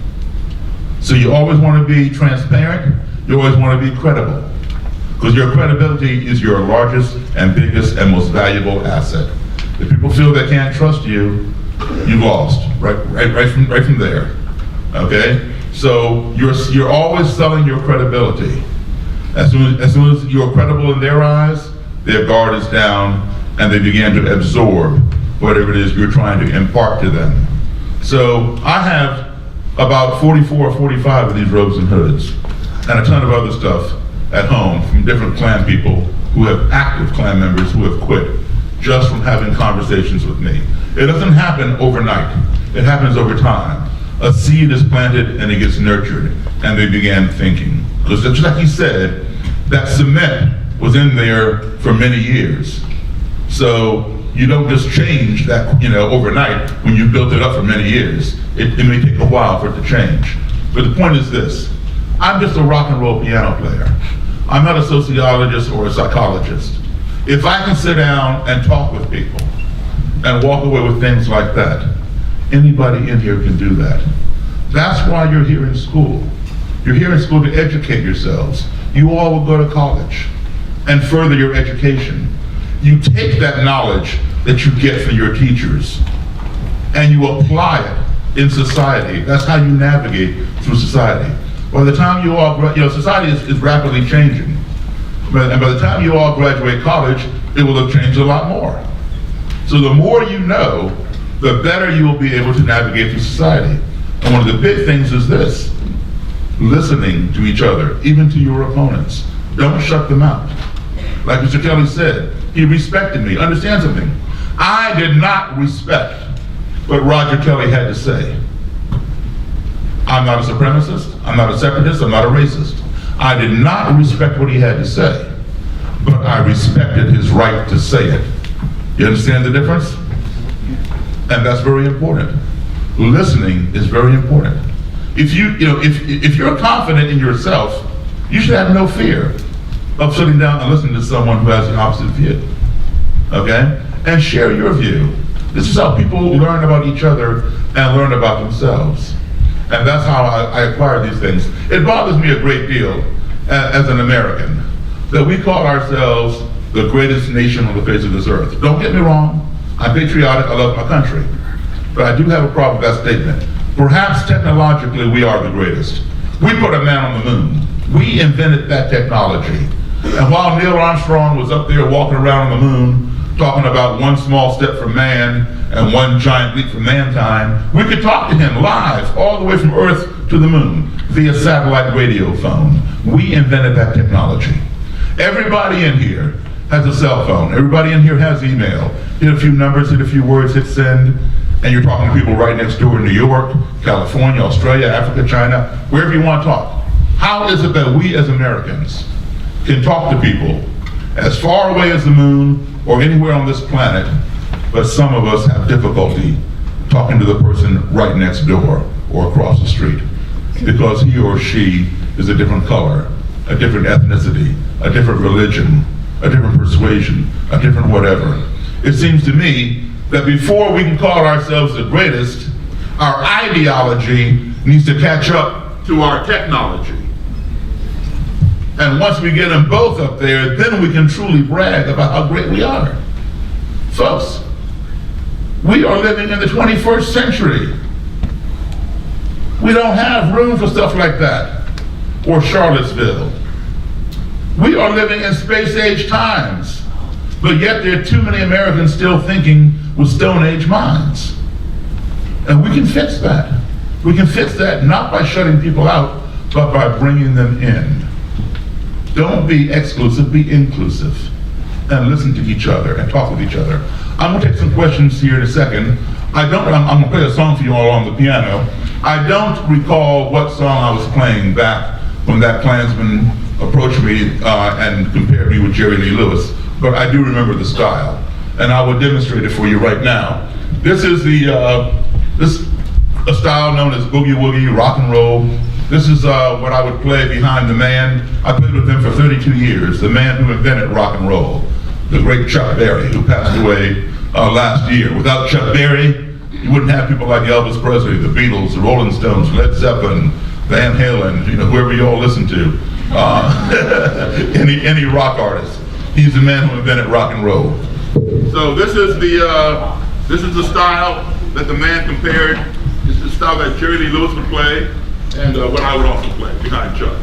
So you always want to be transparent, you always want to be credible. Because your credibility is your largest and biggest and most valuable asset. If people feel they can't trust you, you've lost, right from there, okay? So you're always selling your credibility. As soon as you're credible in their eyes, their guard is down and they begin to absorb whatever it is you're trying to impart to them. So I have about 44 or 45 of these robes and hoods and a ton of other stuff at home from different Klan people who have active Klan members who have quit just from having conversations with me. It doesn't happen overnight. It happens over time. A seed is planted and it gets nurtured and they began thinking. Because just like he said, that cement was in there for many years. So you don't just change that, overnight when you built it up for many years. It may take a while for it to change. But the point is this, I'm just a rock and roll piano player. I'm not a sociologist or a psychologist. If I can sit down and talk with people and walk away with things like that, anybody in here can do that. That's why you're here in school. You're here in school to educate yourselves. You all will go to college and further your education. You take that knowledge that you get from your teachers and you apply it in society. That's how you navigate through society. By the time you all, society is rapidly changing. And by the time you all graduate college, it will have changed a lot more. So the more you know, the better you will be able to navigate through society. And one of the big things is this, listening to each other, even to your opponents. Don't shut them out. Like Mr. Kelly said, he respected me. Understand something? I did not respect what Roger Kelly had to say. I'm not a supremacist, I'm not a separatist, I'm not a racist. I did not respect what he had to say, but I respected his right to say it. You understand the difference? And that's very important. Listening is very important. If you're confident in yourself, you should have no fear of sitting down and listening to someone who has the opposite view, okay? And share your view. This is how people learn about each other and learn about themselves. And that's how I acquire these things. It bothers me a great deal as an American that we call ourselves the greatest nation on the face of this earth. Don't get me wrong, I'm patriotic, I love my country. But I do have a problem with that statement. Perhaps technologically we are the greatest. We put a man on the moon. We invented that technology. And while Neil Armstrong was up there walking around on the moon, talking about one small step for man and one giant leap for mankind, we could talk to him live all the way from Earth to the moon via satellite radio phone. We invented that technology. Everybody in here has a cell phone. Everybody in here has email. Hit a few numbers, hit a few words, hit send, and you're talking to people right next door in New York, California, Australia, Africa, China, wherever you want to talk. How is it that we as Americans can talk to people as far away as the moon or anywhere on this planet, but some of us have difficulty talking to the person right next door or across the street because he or she is a different color, a different ethnicity, a different religion, a different persuasion, a different whatever. It seems to me that before we can call ourselves the greatest, our ideology needs to catch up to our technology. And once we get them both up there, then we can truly brag about how great we are. Folks, we are living in the 21st century. We don't have room for stuff like that, or Charlottesville. We are living in space age times, but yet there are too many Americans still thinking with Stone Age minds. And we can fix that. We can fix that not by shutting people out, but by bringing them in. Don't be exclusive, be inclusive. And listen to each other and talk with each other. I'm gonna take some questions here in a second. I'm gonna play a song for you all on the piano. I don't recall what song I was playing back when that Klansman approached me and compared me with Jerry Lee Lewis, but I do remember the style, and I will demonstrate it for you right now. This is a style known as boogie-woogie, rock and roll. This is what I would play behind the man. I played with him for 32 years, the man who invented rock and roll, the great Chuck Berry, who passed away last year. Without Chuck Berry, you wouldn't have people like Elvis Presley, the Beatles, the Rolling Stones, Led Zeppelin, Van Halen, whoever you all listen to, any rock artist. He's the man who invented rock and roll. So this is the style that the man compared. This is the style that Jerry Lee Lewis would play, and what I would also play behind Chuck.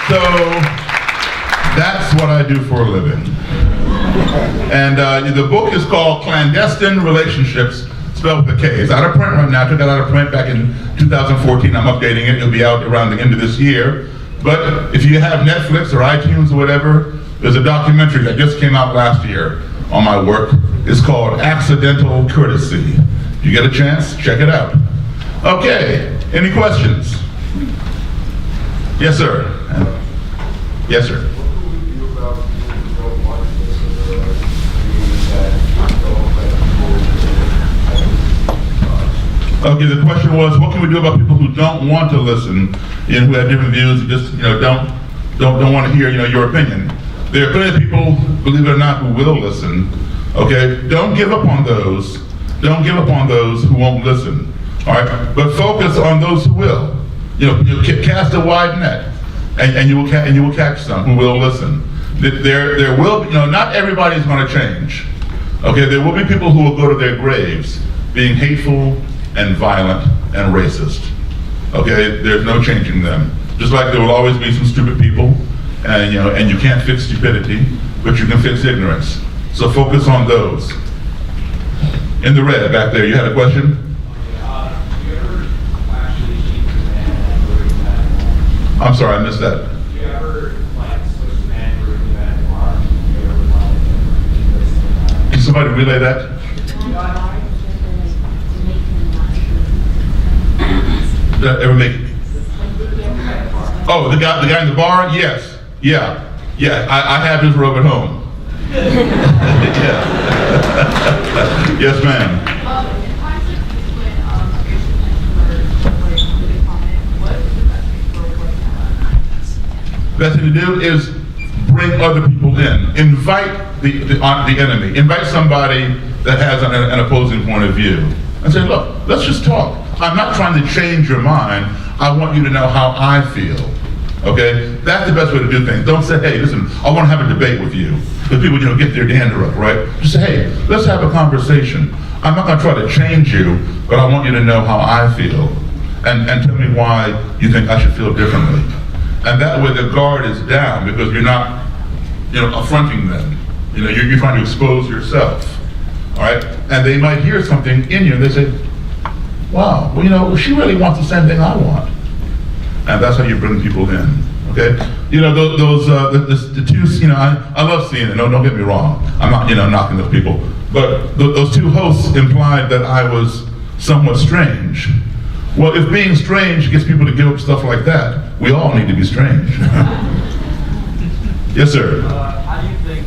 So that's what I do for a living. And the book is called Clandestine Relationships, spelled with a K. It's out of print right now. I took it out of print back in 2014. I'm updating it. It'll be out around the end of this year. But if you have Netflix or iTunes or whatever, there's a documentary that just came out last year on my work. It's called Accidental Courtesy. If you get a chance, check it out. Okay, any questions? Yes, sir. Yes, sir. Okay, the question was, what can we do about people who don't want to listen, and who have different views, and just don't want to hear your opinion? There are plenty of people, believe it or not, who will listen. Okay, don't give up on those. Don't give up on those who won't listen. All right, but focus on those who will. Cast a wide net, and you will catch some who will listen. There will be, not everybody is going to change. Okay, there will be people who will go to their graves being hateful and violent and racist. Okay, there's no changing them. Just like there will always be some stupid people, and you can't fix stupidity, but you can fix ignorance. So focus on those. In the red back there, you had a question? I'm sorry, I missed that. Do you ever switch the man for that car? Can somebody relay that? Ever make it? Oh, the guy in the bar? Yes. Yeah. I have his robe at home. Yeah. Yes, ma'am. Best thing to do is bring other people in. Invite the enemy. Invite somebody that has an opposing point of view. And say, look, let's just talk. I'm not trying to change your mind. I want you to know how I feel. Okay? That's the best way to do things. Don't say, hey, listen, I want to have a debate with you. Because people, get their dander up, right? Just say, hey, let's have a conversation. I'm not going to try to change you, but I want you to know how I feel. And tell me why you think I should feel differently. And that way the guard is down because you're not, affronting them. You're trying to expose yourself. All right? And they might hear something in you and they say, wow, well, she really wants the same thing I want. And that's how you bring people in. Okay? The two, I love CNN, don't get me wrong. I'm not, knocking those people. But those two hosts implied that I was somewhat strange. Well, if being strange gets people to give up stuff like that, we all need to be strange. Yes, sir. How do you think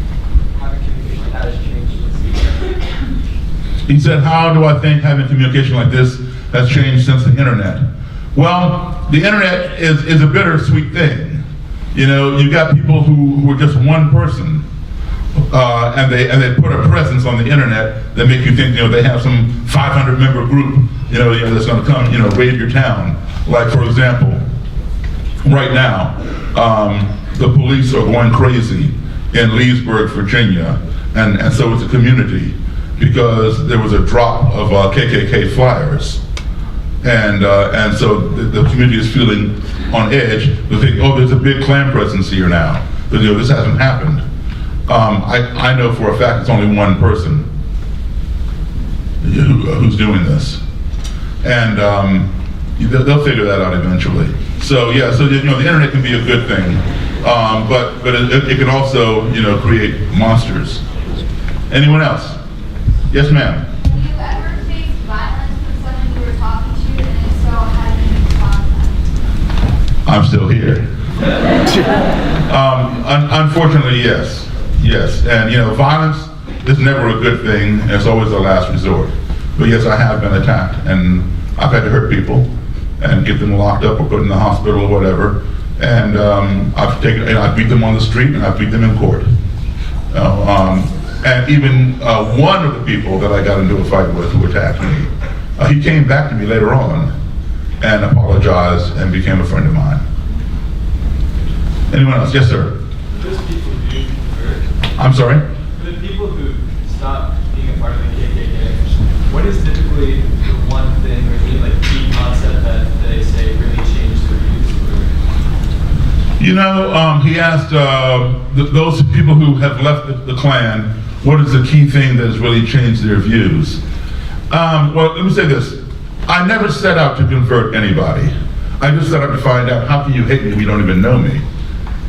having communication has changed since He said, how do I think having communication like this has changed since the internet? Well, the internet is a bittersweet thing. You've got people who are just one person, and they put a presence on the internet that make you think they have some 500-member group that's going to come raid your town. Like, for example, right now the police are going crazy in Leesburg, Virginia, and so is the community because there was a drop of KKK flyers, and so the community is feeling on edge. They think, oh, there's a big Klan presence here now, but this hasn't happened. I know for a fact it's only one person who's doing this, and they'll figure that out eventually. So yeah, so the internet can be a good thing, but it can also create monsters. Anyone else? Yes, ma'am. Have you ever faced violence from someone you were talking to, and if so, how did you respond to that? I'm still here. Unfortunately, yes. And violence is never a good thing. It's always a last resort. But yes, I have been attacked, and I've had to hurt people and get them locked up or put in the hospital or whatever. And I beat them on the street and I beat them in court. And even one of the people that I got into a fight with who attacked me, he came back to me later on and apologized and became a friend of mine. Anyone else? Yes, sir. Those people who convert, I'm sorry? for the people who stop being a part of the KKK, what is typically the one thing or the key concept that they say really changed their views? He asked those people who have left the Klan, what is the key thing that has really changed their views? Well, let me say this. I never set out to convert anybody. I just set out to find out, how can you hate me if you don't even know me?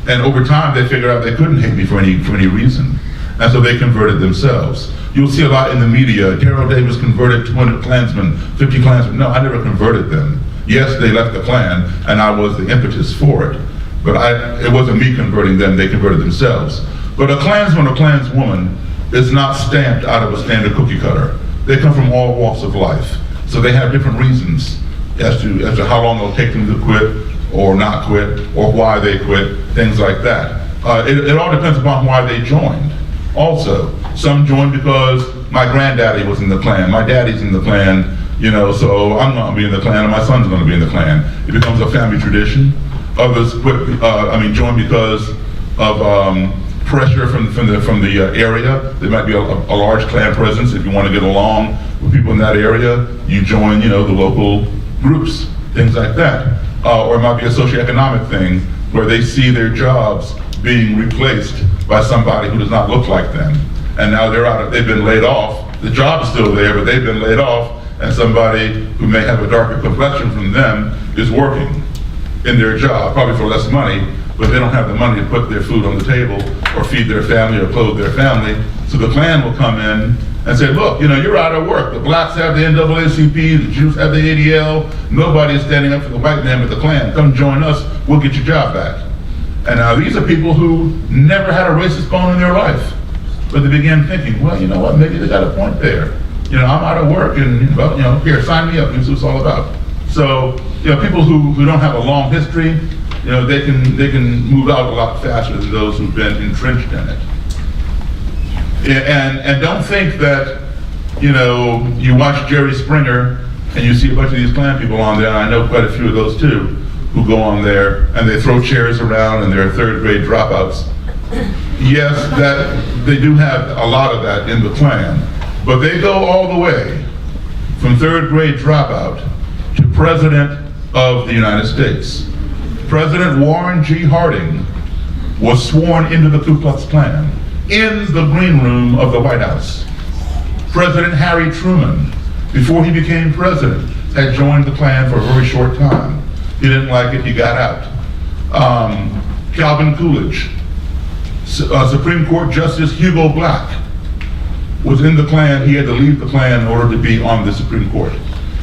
And over time, they figured out they couldn't hate me for any reason. And so they converted themselves. You'll see a lot in the media, Daryl Davis converted 200 Klansmen, 50 Klansmen. No, I never converted them. Yes, they left the Klan, and I was the impetus for it. But it wasn't me converting them, they converted themselves. But a Klansman or Klanswoman is not stamped out of a standard cookie cutter. They come from all walks of life. So they have different reasons as to how long it'll take them to quit or not quit, or why they quit, things like that. It all depends upon why they joined. Also, some joined because my granddaddy was in the Klan, my daddy's in the Klan, so I'm gonna be in the Klan and my son's gonna be in the Klan. It becomes a family tradition. Others quit, join because of pressure from the area. There might be a large Klan presence. If you want to get along with people in that area, you join, the local groups, things like that. Or it might be a socioeconomic thing where they see their jobs being replaced by somebody who does not look like them. And now they've been laid off. The job is still there, but they've been laid off, and somebody who may have a darker complexion from them is working in their job, probably for less money, but they don't have the money to put their food on the table or feed their family or clothe their family. So the Klan will come in and said, look, you're out of work. The blacks have the NAACP, the Jews have the ADL. Nobody's standing up for the white man with the Klan. Come join us, we'll get your job back. And these are people who never had a racist bone in their life. But they began thinking, well, you know what, maybe they got a point there. I'm out of work and, here, sign me up, this is what it's all about. So, people who don't have a long history, they can move out a lot faster than those who've been entrenched in it. And don't think that, you watch Jerry Springer and you see a bunch of these Klan people on there, and I know quite a few of those too, who go on there and they throw chairs around and they're third grade dropouts. Yes, that they do have a lot of that in the Klan, but they go all the way from third grade dropout to President of the United States. President Warren G. Harding was sworn into the Ku Klux Klan in the green room of the White House. President Harry Truman, before he became president, had joined the Klan for a very short time. He didn't like it, he got out. Calvin Coolidge, Supreme Court Justice Hugo Black was in the Klan. He had to leave the Klan in order to be on the Supreme Court.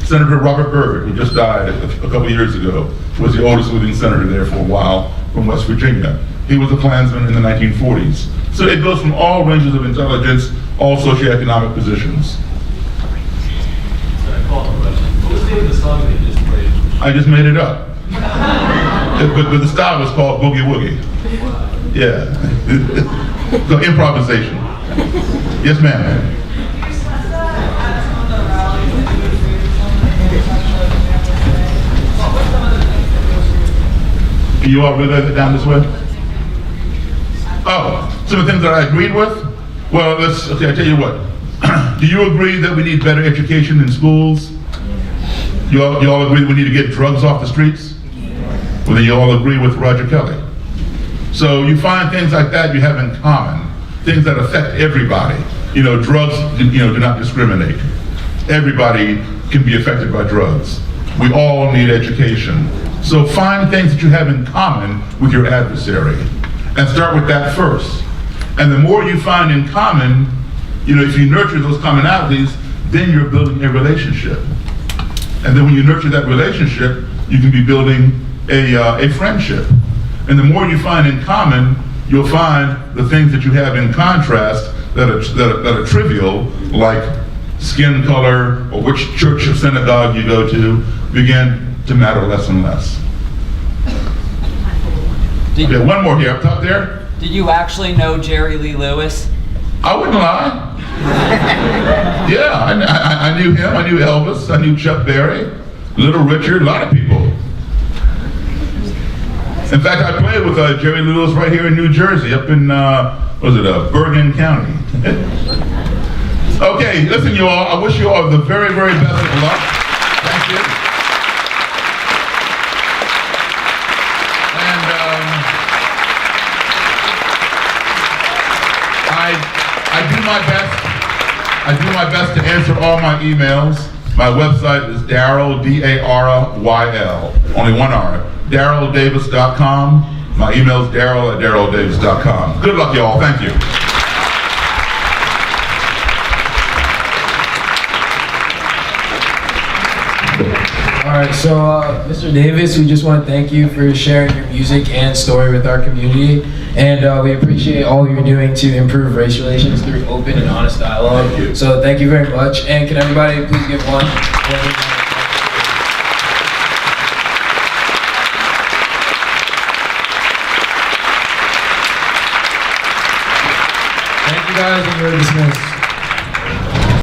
Senator Robert Byrd, who just died a couple of years ago, was the oldest living senator there for a while from West Virginia. He was a Klansman in the 1940s. So it goes from all ranges of intelligence, all socioeconomic positions. Sorry, follow-up question. What was the name of the song that you just played? I just made it up. but the style was called Boogie-woogie. Yeah. So improvisation. Yes, ma'am. Can you all read that down this way? Oh, some of the things that I agreed with? Well, okay, I tell you what. Do you agree that we need better education in schools? You all agree that we need to get drugs off the streets? Well, then you all agree with Roger Kelly. So you find things like that you have in common, things that affect everybody. Drugs, do not discriminate. Everybody can be affected by drugs. We all need education. So find things that you have in common with your adversary and start with that first. And the more you find in common, if you nurture those commonalities, then you're building a relationship. And then when you nurture that relationship, you can be building a friendship. And the more you find in common, you'll find the things that you have in contrast that are trivial, like skin color or which church or synagogue you go to, begin to matter less and less. Okay, one more here, up top there. Did you actually know Jerry Lee Lewis? I wouldn't lie. Yeah, I knew him, I knew Elvis, I knew Chuck Berry, Little Richard, a lot of people. In fact, I played with Jerry Lee Lewis right here in New Jersey, up in, Bergen County. Okay, listen you all, I wish you all the very, very best of luck. Thank you. I do my best to answer all my emails. My website is Daryl, D-A-R-Y-L, only one R, DarylDavis.com. My email is Daryl@DarylDavis.com. Good luck, y'all. Thank you. All right, so Mr. Davis, we just want to thank you for sharing your music and story with our community, and we appreciate all you're doing to improve race relations through open and honest dialogue. Thank you. So thank you very much, and can everybody please give one? Thank you guys, and you're dismissed.